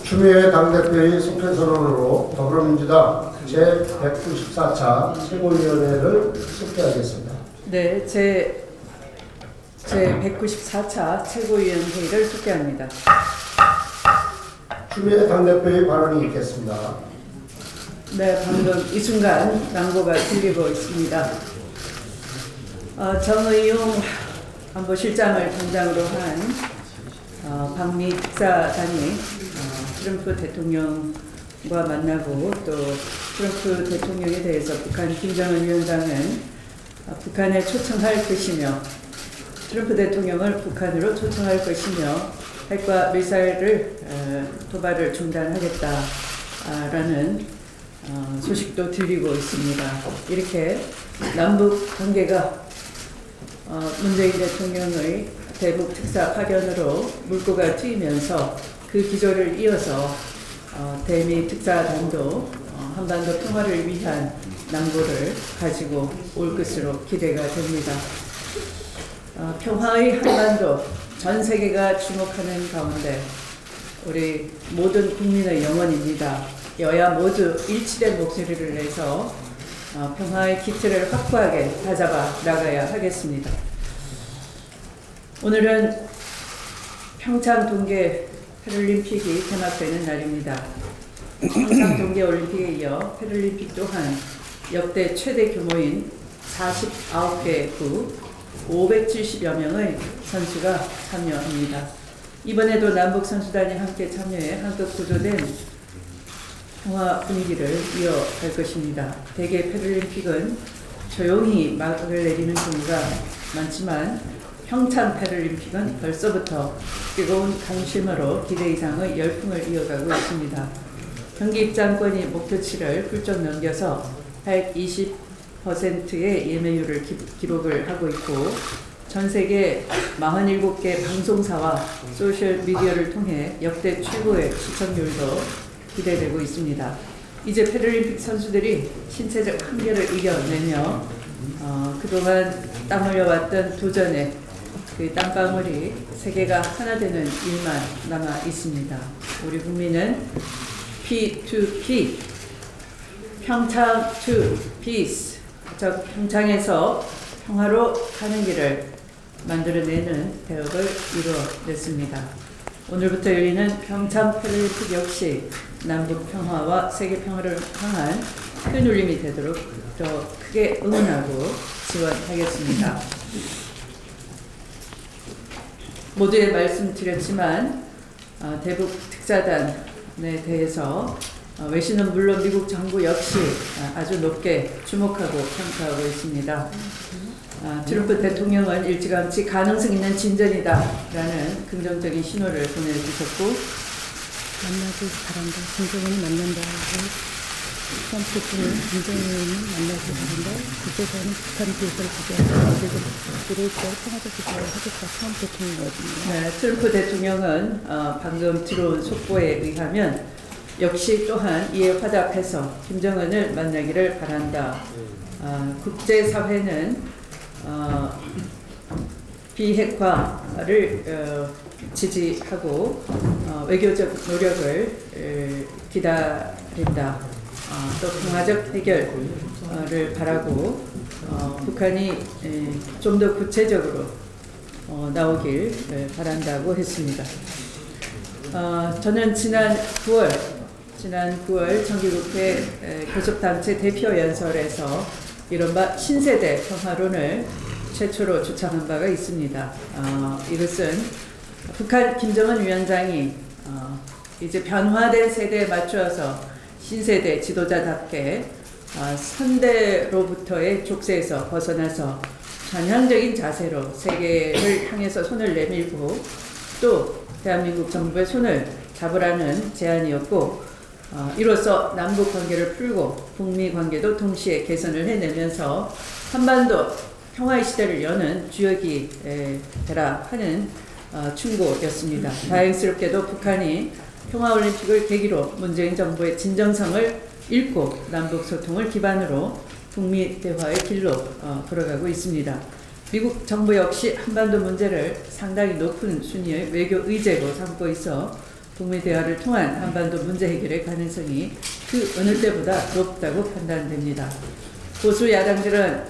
추미애 당대표의 속회선언으로 더불어민주당 제194차 최고위원회를 속개하겠습니다. 네, 제194차 최고위원회의를 속개합니다. 추미애 당대표의 발언이 있겠습니다. 네, 방금 이 순간 낭보가 들리고 있습니다. 정의용 안보실장을 당장으로 한 방미 특사단이 트럼프 대통령과 만나고 또 트럼프 대통령에 대해서 북한 김정은 위원장은 북한에 초청할 것이며 트럼프 대통령을 북한으로 초청할 것이며 핵과 미사일을 도발을 중단하겠다라는 소식도 들리고 있습니다. 이렇게 남북 관계가 문재인 대통령의 대북 특사 파견으로 물꼬가 트이면서 그 기조를 이어서 대미 특사단도 한반도 평화를 위한 낭보를 가지고 올 것으로 기대가 됩니다. 평화의 한반도, 전 세계가 주목하는 가운데 우리 모든 국민의 영혼입니다. 여야 모두 일치된 목소리를 내서 평화의 기틀을 확고하게 다잡아 나가야 하겠습니다. 오늘은 평창 동계 패럴림픽이 개막되는 날입니다. 평창 동계 올림픽에 이어 패럴림픽 또한 역대 최대 규모인 49개국 570여 명의 선수가 참여합니다. 이번에도 남북 선수단이 함께 참여해 한껏 구조된 평화 분위기를 이어갈 것입니다. 대개 패럴림픽은 조용히 막을 내리는 경우가 많지만 평창 패럴림픽은 벌써부터 뜨거운 관심으로 기대 이상의 열풍을 이어가고 있습니다. 경기 입장권이 목표치를 훌쩍 넘겨서 120%의 예매율을 기록을 하고 있고 전 세계 47개 방송사와 소셜미디어를 통해 역대 최고의 시청률도 기대되고 있습니다. 이제 패럴림픽 선수들이 신체적 한계를 이겨내며 그동안 땀 흘려왔던 도전에 그 땀방울이 세계가 하나 되는 일만 남아 있습니다. 우리 국민은 P2P, 평창 to peace, 즉 평창에서 평화로 가는 길을 만들어내는 대업을 이루어냈습니다. 오늘부터 열리는 평창 패럴림픽 역시 남북 평화와 세계 평화를 향한 큰 울림이 되도록 더 크게 응원하고 지원하겠습니다. 모두에 말씀드렸지만 대북 특사단에 대해서 외신은 물론 미국 정부 역시 아주 높게 주목하고 평가하고 있습니다. 트럼프 대통령은 일찌감치 가능성 있는 진전이다라는 긍정적인 신호를 보내주셨고 만나길 바란다. 김정은이 만난다. 트럼프 대통령이 김정은이 만나길 바란다. 국제사회는 북한 기회를 구제하고 세계를 평화적 기조를 하겠다. 트럼프 대통령이거든요. 네, 트럼프 대통령은 방금 들어온 속보에 의하면 역시 또한 이에 화답해서 김정은을 만나기를 바란다. 국제사회는 비핵화를 지지하고 외교적 노력을 기다린다. 또 평화적 해결을 바라고 북한이 좀 더 구체적으로 나오길 바란다고 했습니다. 저는 지난 9월 정기국회 교섭단체 대표연설에서 이른바 신세대 평화론을 최초로 주창한 바가 있습니다. 이것은 북한 김정은 위원장이 이제 변화된 세대에 맞추어서 신세대 지도자답게 선대로부터의 족쇄에서 벗어나서 전향적인 자세로 세계를 향해서 손을 내밀고 또 대한민국 정부의 손을 잡으라는 제안이었고 이로써 남북 관계를 풀고 북미 관계도 동시에 개선을 해내면서 한반도 평화의 시대를 여는 주역이 되라 하는 충고였습니다. 다행스럽게도 북한이 평화올림픽을 계기로 문재인 정부의 진정성을 잃고 남북 소통을 기반으로 북미 대화의 길로 걸어가고 있습니다. 미국 정부 역시 한반도 문제를 상당히 높은 순위의 외교 의제로 삼고 있어 북미 대화를 통한 한반도 문제 해결의 가능성이 그 어느 때보다 높다고 판단됩니다. 보수 야당들은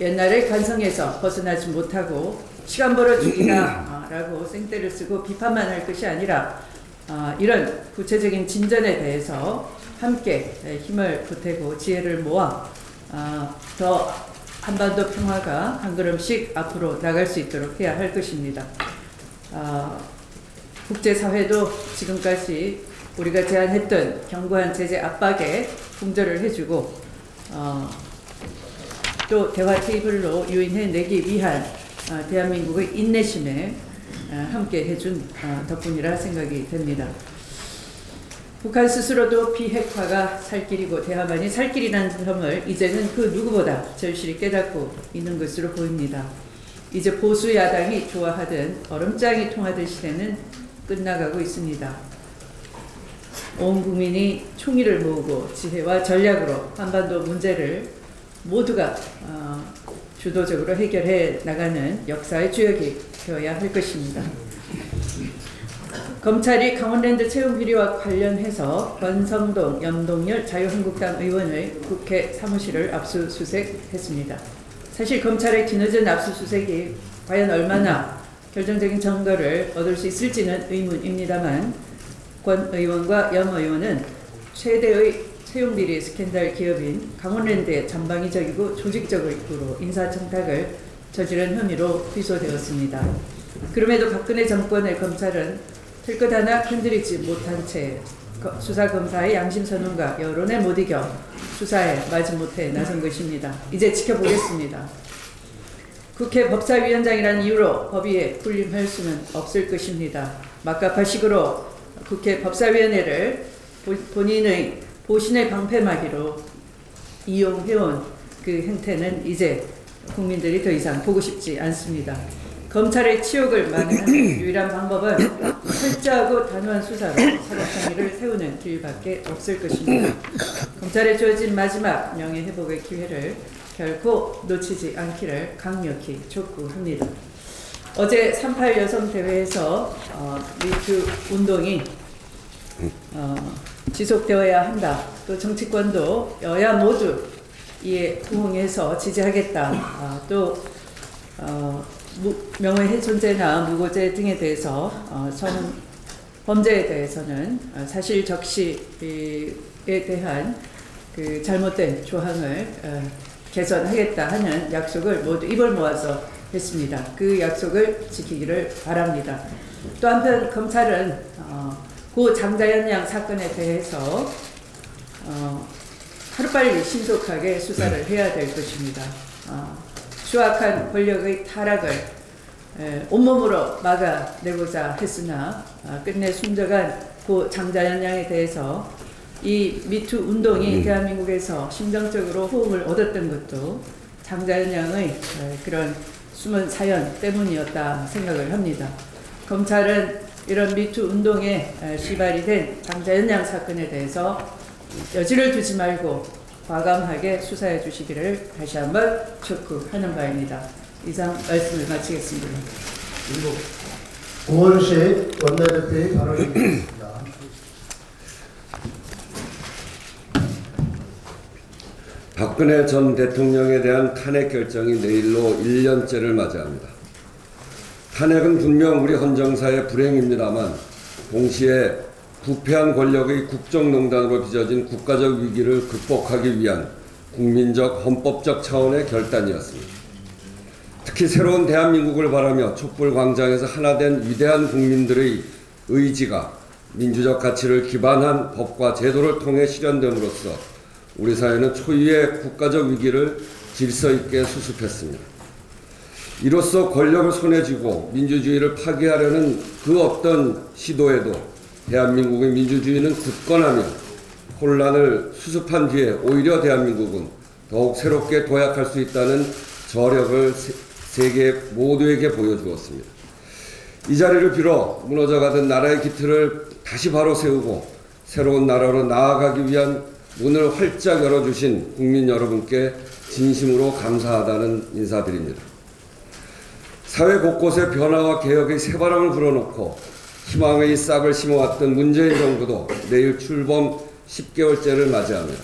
옛날의 관성에서 벗어나지 못하고 시간 벌어주기나 라고 생떼를 쓰고 비판만 할 것이 아니라 이런 구체적인 진전에 대해서 함께 힘을 보태고 지혜를 모아 더 한반도 평화가 한 걸음씩 앞으로 나갈 수 있도록 해야 할 것입니다. 국제사회도 지금까지 우리가 제안했던 견고한 제재 압박에 동조를 해주고 또 대화 테이블로 유인해내기 위한 대한민국의 인내심에 함께 해준 덕분이라 생각이 됩니다. 북한 스스로도 비핵화가 살 길이고 대화만이 살 길이라는 점을 이제는 그 누구보다 절실히 깨닫고 있는 것으로 보입니다. 이제 보수 야당이 좋아하던 얼음장이 통하던 시대는 끝나가고 있습니다. 온 국민이 총의를 모으고 지혜와 전략으로 한반도 문제를 모두가 주도적으로 해결해 나가는 역사의 주역이 되어야 할 것입니다. 검찰이 강원랜드 채용 비리와 관련해서 권성동, 염동열 자유한국당 의원의 국회 사무실을 압수수색했습니다. 사실 검찰의 뒤늦은 압수수색이 과연 얼마나 결정적인 증거를 얻을 수 있을지는 의문입니다만 권 의원과 염 의원은 최대의 채용비리 스캔들 기업인 강원랜드의 전방위적이고 조직적으로 인사청탁을 저지른 혐의로 기소되었습니다. 그럼에도 박근혜 정권의 검찰은 될 것 하나 흔들리지 못한 채 수사검사의 양심선언과 여론에 못 이겨 수사에 마지못해 나선 것입니다. 이제 지켜보겠습니다. 국회 법사위원장이라는 이유로 법위에 군림할 수는 없을 것입니다. 막가파식으로 국회 법사위원회를 본인의 보신의 방패막이로 이용해온 그 행태는 이제 국민들이 더 이상 보고 싶지 않습니다. 검찰의 치욕을 막는 유일한 방법은 철저하고 단호한 수사로 사법정의를 세우는 길밖에 없을 것입니다. 검찰에 주어진 마지막 명예회복의 기회를 결코 놓치지 않기를 강력히 촉구합니다. 어제 38 여성대회에서 미투 운동이 지속되어야 한다. 또 정치권도 여야 모두 이에 부응해서 지지하겠다. 또 명예훼손죄나 무고죄 등에 대해서 범죄에 대해서는 사실 적시에 대한 그 잘못된 조항을 개선하겠다 하는 약속을 모두 입을 모아서 했습니다. 그 약속을 지키기를 바랍니다. 또 한편 검찰은 고 장자연 양 사건에 대해서 하루빨리 신속하게 수사를 해야 될 것입니다. 추악한 권력의 타락을 온몸으로 막아내고자 했으나 끝내 숨져간 고 장자연 양에 대해서 이 미투 운동이 대한민국에서 심정적으로 호응을 얻었던 것도 장자연 양의 그런 숨은 사연 때문이었다 생각을 합니다. 검찰은 이런 미투 운동에 시발이 된 장자연 양 사건에 대해서 여지를 두지 말고 과감하게 수사해 주시기를 다시 한번 촉구하는 바입니다. 이상 말씀을 마치겠습니다. 우원식 원내대표의 발언입니다. 박근혜 전 대통령에 대한 탄핵 결정이 내일로 1년째를 맞이합니다. 탄핵은 분명 우리 헌정사의 불행입니다만 동시에 부패한 권력의 국정농단으로 빚어진 국가적 위기를 극복하기 위한 국민적 헌법적 차원의 결단이었습니다. 특히 새로운 대한민국을 바라며 촛불광장에서 하나된 위대한 국민들의 의지가 민주적 가치를 기반한 법과 제도를 통해 실현됨으로써 우리 사회는 초유의 국가적 위기를 질서 있게 수습했습니다. 이로써 권력을 손에 쥐고 민주주의를 파괴하려는 그 어떤 시도에도 대한민국의 민주주의는 굳건하며 혼란을 수습한 뒤에 오히려 대한민국은 더욱 새롭게 도약할 수 있다는 저력을 세계 모두에게 보여주었습니다. 이 자리를 빌어 무너져가던 나라의 기틀을 다시 바로 세우고 새로운 나라로 나아가기 위한 문을 활짝 열어주신 국민 여러분께 진심으로 감사하다는 인사드립니다. 사회 곳곳에 변화와 개혁의 새바람을 불어넣고 희망의 싹을 심어왔던 문재인 정부도 내일 출범 10개월째를 맞이합니다.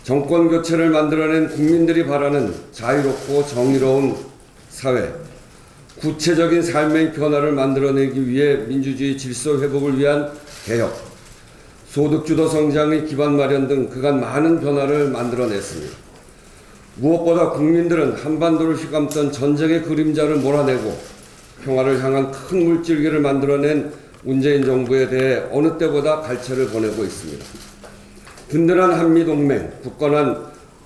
정권 교체를 만들어낸 국민들이 바라는 자유롭고 정의로운 사회, 구체적인 삶의 변화를 만들어내기 위해 민주주의 질서 회복을 위한 개혁, 소득주도 성장의 기반 마련 등 그간 많은 변화를 만들어냈습니다. 무엇보다 국민들은 한반도를 휘감던 전쟁의 그림자를 몰아내고 평화를 향한 큰 물줄기를 만들어낸 문재인 정부에 대해 어느 때보다 갈채를 보내고 있습니다. 든든한 한미동맹,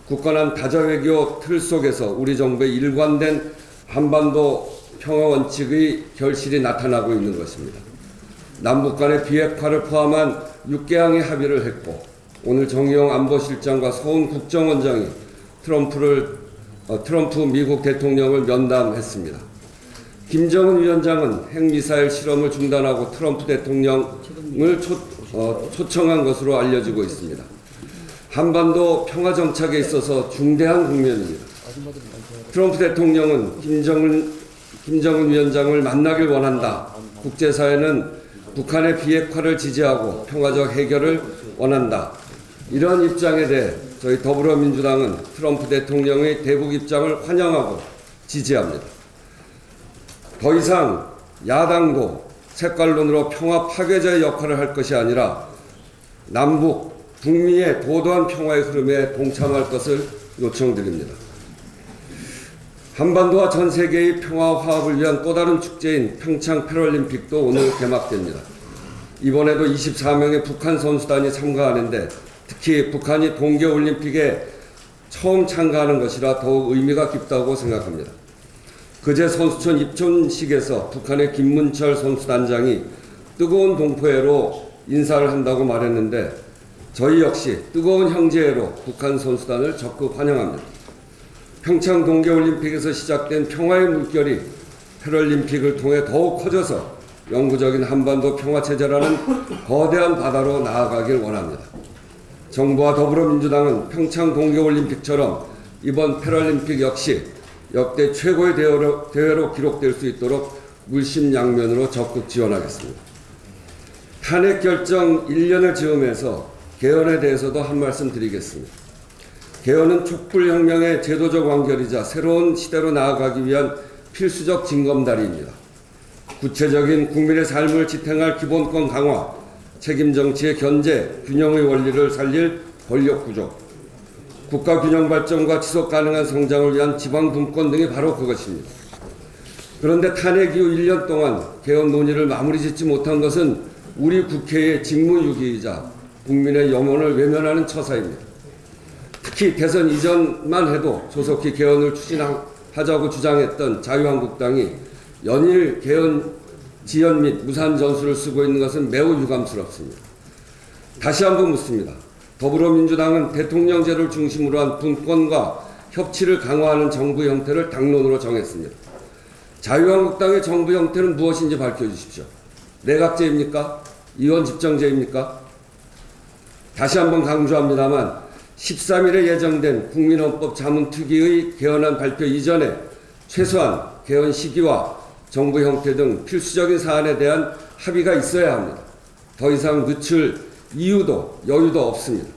굳건한 다자외교 틀 속에서 우리 정부의 일관된 한반도 평화 원칙의 결실이 나타나고 있는 것입니다. 남북 간의 비핵화를 포함한 6개항의 합의를 했고 오늘 정의용 안보실장과 서훈 국정원장이 트럼프 미국 대통령을 면담했습니다. 김정은 위원장은 핵미사일 실험을 중단하고 트럼프 대통령을 초청한 것으로 알려지고 있습니다. 한반도 평화 정착에 있어서 중대한 국면입니다. 트럼프 대통령은 김정은 위원장을 만나길 원한다. 국제사회는 북한의 비핵화를 지지하고 평화적 해결을 원한다. 이런 입장에 대해 저희 더불어민주당은 트럼프 대통령의 대북 입장을 환영하고 지지합니다. 더 이상 야당도 색깔론으로 평화 파괴자의 역할을 할 것이 아니라 남북, 북미의 도도한 평화의 흐름에 동참할 것을 요청드립니다. 한반도와 전 세계의 평화 화합을 위한 또 다른 축제인 평창 패럴림픽도 오늘 개막됩니다. 이번에도 24명의 북한 선수단이 참가하는데 특히 북한이 동계올림픽에 처음 참가하는 것이라 더욱 의미가 깊다고 생각합니다. 그제 선수촌 입촌식에서 북한의 김문철 선수단장이 뜨거운 동포애로 인사를 한다고 말했는데 저희 역시 뜨거운 형제애로 북한 선수단을 적극 환영합니다. 평창 동계올림픽에서 시작된 평화의 물결이 패럴림픽을 통해 더욱 커져서 영구적인 한반도 평화체제라는 거대한 바다로 나아가길 원합니다. 정부와 더불어민주당은 평창 동계올림픽처럼 이번 패럴림픽 역시 역대 최고의 대회로 기록될 수 있도록 물심양면으로 적극 지원하겠습니다. 탄핵 결정 1년을 즈음해서 개헌에 대해서도 한 말씀 드리겠습니다. 개헌은 촛불혁명의 제도적 완결이자 새로운 시대로 나아가기 위한 필수적 징검다리입니다. 구체적인 국민의 삶을 지탱할 기본권 강화, 책임정치의 견제, 균형의 원리를 살릴 권력구조, 국가균형 발전과 지속가능한 성장을 위한 지방분권 등이 바로 그것입니다. 그런데 탄핵 이후 1년 동안 개헌 논의를 마무리 짓지 못한 것은 우리 국회의 직무유기이자 국민의 염원을 외면하는 처사입니다. 특히 대선 이전만 해도 조속히 개헌을 추진하자고 주장했던 자유한국당이 연일 개헌 지연 및 무산 전술을 쓰고 있는 것은 매우 유감스럽습니다. 다시 한번 묻습니다. 더불어민주당은 대통령제를 중심으로 한 분권과 협치를 강화하는 정부 형태를 당론으로 정했습니다. 자유한국당의 정부 형태는 무엇인지 밝혀주십시오. 내각제입니까? 이원집정제입니까? 다시 한번 강조합니다만 13일에 예정된 국민헌법 자문특위의 개헌안 발표 이전에 최소한 개헌 시기와 정부 형태 등 필수적인 사안에 대한 합의가 있어야 합니다. 더 이상 늦출 이유도 여유도 없습니다.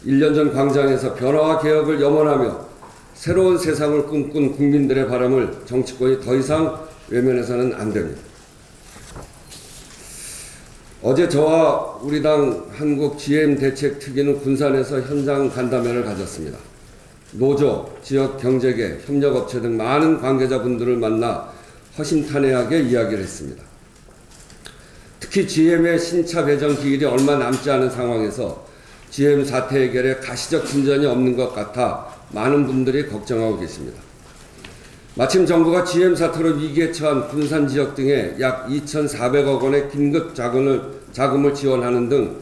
1년 전 광장에서 변화와 개혁을 염원하며 새로운 세상을 꿈꾼 국민들의 바람을 정치권이 더 이상 외면해서는 안 됩니다. 어제 저와 우리 당 한국 GM대책특위는 군산에서 현장 간담회를 가졌습니다. 노조, 지역 경제계, 협력업체 등 많은 관계자분들을 만나 허심탄회하게 이야기를 했습니다. 특히 GM의 신차 배정 기일이 얼마 남지 않은 상황에서 GM 사태 해결에 가시적 진전이 없는 것 같아 많은 분들이 걱정하고 계십니다. 마침 정부가 GM 사태로 위기에 처한 군산 지역 등에 약 2,400억 원의 긴급 자금을 지원하는 등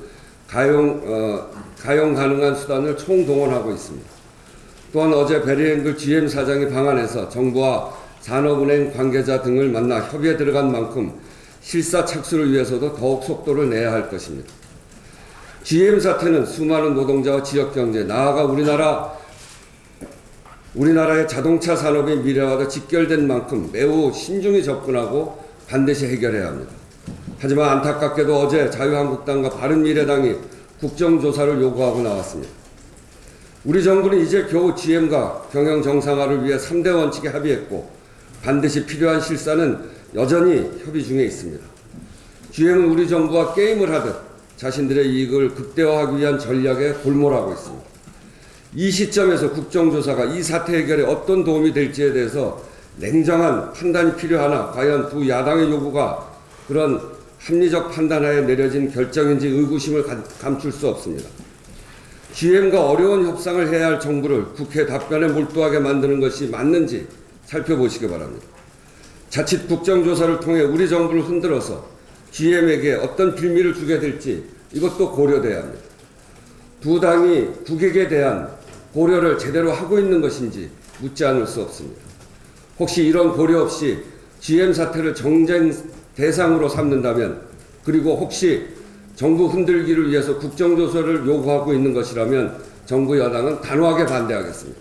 가용 가능한 수단을 총동원하고 있습니다. 또한 어제 베리앵글 GM 사장이 방한해서 정부와 산업은행 관계자 등을 만나 협의에 들어간 만큼 실사 착수를 위해서도 더욱 속도를 내야 할 것입니다. GM 사태는 수많은 노동자와 지역경제, 나아가 우리나라의 자동차 산업의 미래와도 직결된 만큼 매우 신중히 접근하고 반드시 해결해야 합니다. 하지만 안타깝게도 어제 자유한국당과 바른미래당이 국정조사를 요구하고 나왔습니다. 우리 정부는 이제 겨우 GM과 경영 정상화를 위해 3대 원칙에 합의했고 반드시 필요한 실사는 여전히 협의 중에 있습니다. GM은 우리 정부와 게임을 하듯 자신들의 이익을 극대화하기 위한 전략에 골몰하고 있습니다. 이 시점에서 국정조사가 이 사태 해결에 어떤 도움이 될지에 대해서 냉정한 판단이 필요하나 과연 두 야당의 요구가 그런 합리적 판단하에 내려진 결정인지 의구심을 감출 수 없습니다. GM과 어려운 협상을 해야 할 정부를 국회 답변에 몰두하게 만드는 것이 맞는지 살펴보시기 바랍니다. 자칫 국정조사를 통해 우리 정부를 흔들어서 GM에게 어떤 빌미를 주게 될지 이것도 고려돼야 합니다. 두 당이 국익에 대한 고려를 제대로 하고 있는 것인지 묻지 않을 수 없습니다. 혹시 이런 고려 없이 GM 사태를 정쟁 대상으로 삼는다면, 그리고 혹시 정부 흔들기를 위해서 국정조사를 요구하고 있는 것이라면 정부 여당은 단호하게 반대하겠습니다.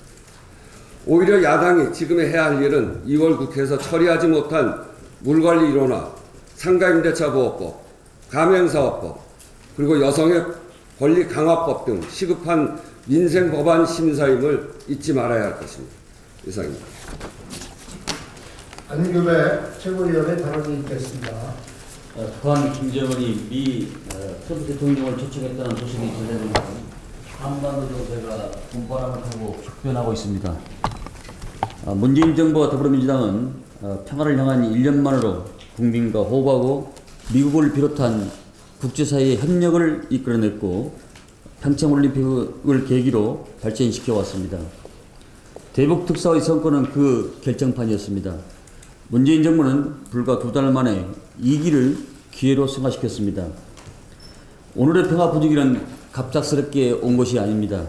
오히려 야당이 지금 해야 할 일은 2월 국회에서 처리하지 못한 물관리 1호나 상가임대차 보호법, 가맹사업법, 그리고 여성의 권리 강화법 등 시급한 민생 법안 심사임을 잊지 말아야 할 것입니다. 이상입니다. 안규배 최고위원의 발언이 있겠습니다. 북한 김정은이 미 트럼프 대통령을 초청했다는 소식이 전해지면서 한반도情勢가 분바람을 타고 격변하고 있습니다. 문재인 정부와 더불어민주당은 평화를 향한 1년만으로 국민과 호흡하고 미국을 비롯한 국제사회의 협력을 이끌어냈고 평창올림픽을 계기로 발전시켜 왔습니다. 대북 특사의 성과는 그 결정판이었습니다. 문재인 정부는 불과 2달 만에 2기를 기회로 승화시켰습니다. 오늘의 평화 부지기는 갑작스럽게 온 것이 아닙니다.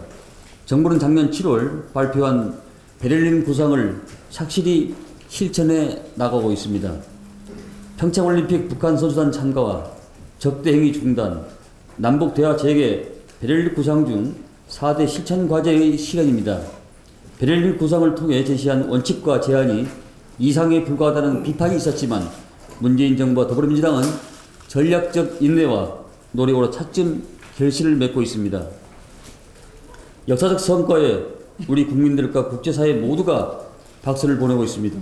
정부는 작년 7월 발표한 베를린 구상을 착실히 실천해 나가고 있습니다. 평창올림픽 북한 선수단 참가와 적대행위 중단, 남북 대화 재개, 베를린 구상 중 4대 실천 과제의 시간입니다. 베를린 구상을 통해 제시한 원칙과 제안이 이상에 불과하다는 비판이 있었지만 문재인 정부와 더불어민주당은 전략적 인내와 노력으로 차츰 결실을 맺고 있습니다. 역사적 성과에 우리 국민들과 국제사회 모두가 박수를 보내고 있습니다.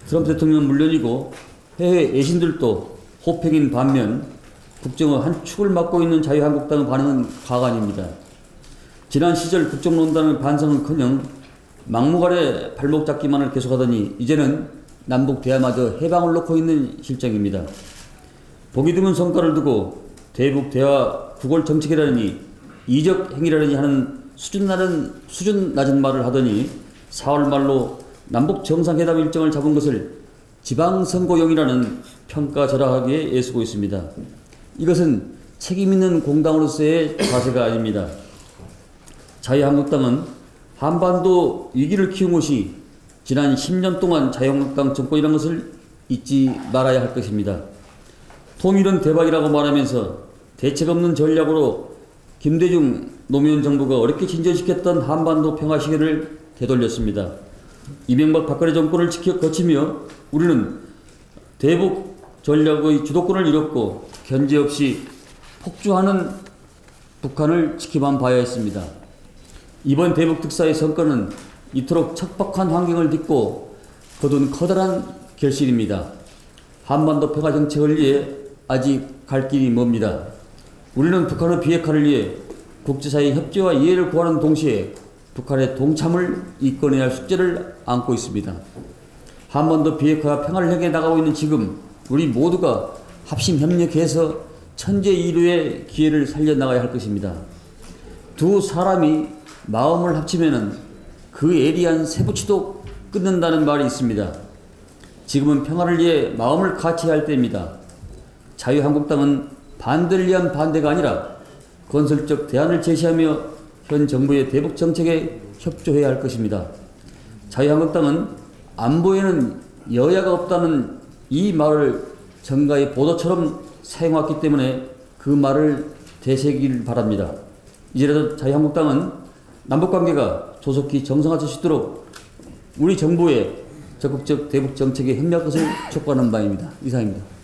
트럼프 대통령은 물론이고 해외 외신들도 호평인 반면 국정의 한 축을 맡고 있는 자유한국당의 반응은 가관입니다. 지난 시절 국정농단의 반성은커녕 막무가내 발목 잡기만을 계속하더니 이제는 남북 대화마저 해방을 놓고 있는 실정입니다. 보기 드문 성과를 두고 대북 대화 구골 정책이라느니 이적 행위라느니 하는 수준 낮은 말을 하더니 4월 말로 남북 정상회담 일정을 잡은 것을 지방선거용이라는 평가절하하기에 애쓰고 있습니다. 이것은 책임있는 공당으로서의 자세가 아닙니다. 자유한국당은 한반도 위기를 키운 것이 지난 10년 동안 자유한국당 정권이라는 것을 잊지 말아야 할 것입니다. 통일은 대박이라고 말하면서 대책 없는 전략으로 김대중 노무현 정부가 어렵게 진전시켰던 한반도 평화 시계를 되돌렸습니다. 이명박 박근혜 정권을 거치며 우리는 대북 전략의 주도권을 잃었고 견제 없이 폭주하는 북한을 지켜만 봐야 했습니다. 이번 대북 특사의 성과는 이토록 척박한 환경을 딛고 거둔 커다란 결실입니다. 한반도 평화 정책을 위해 아직 갈 길이 멉니다. 우리는 북한의 비핵화를 위해 국제사회의 협조와 이해를 구하는 동시에 북한의 동참을 이끌어내야 할 숙제를 안고 있습니다. 한반도 비핵화와 평화를 향해 나가고 있는 지금 우리 모두가 합심 협력해서 천재이루의 기회를 살려나가야 할 것입니다. 두 사람이 마음을 합치면은 그 예리한 세부치도 끊는다는 말이 있습니다. 지금은 평화를 위해 마음을 같이 할 때입니다. 자유한국당은 반대를 위한 반대가 아니라 건설적 대안을 제시하며 현 정부의 대북 정책에 협조해야 할 것입니다. 자유한국당은 안보에는 여야가 없다는 이 말을 정가의 보도처럼 사용했기 때문에 그 말을 되새기길 바랍니다. 이제라도 자유한국당은 남북관계가 조속히 정상화될 수 있도록 우리 정부의 적극적 대북 정책에 협력할 것을 촉구하는 바입니다. 이상입니다.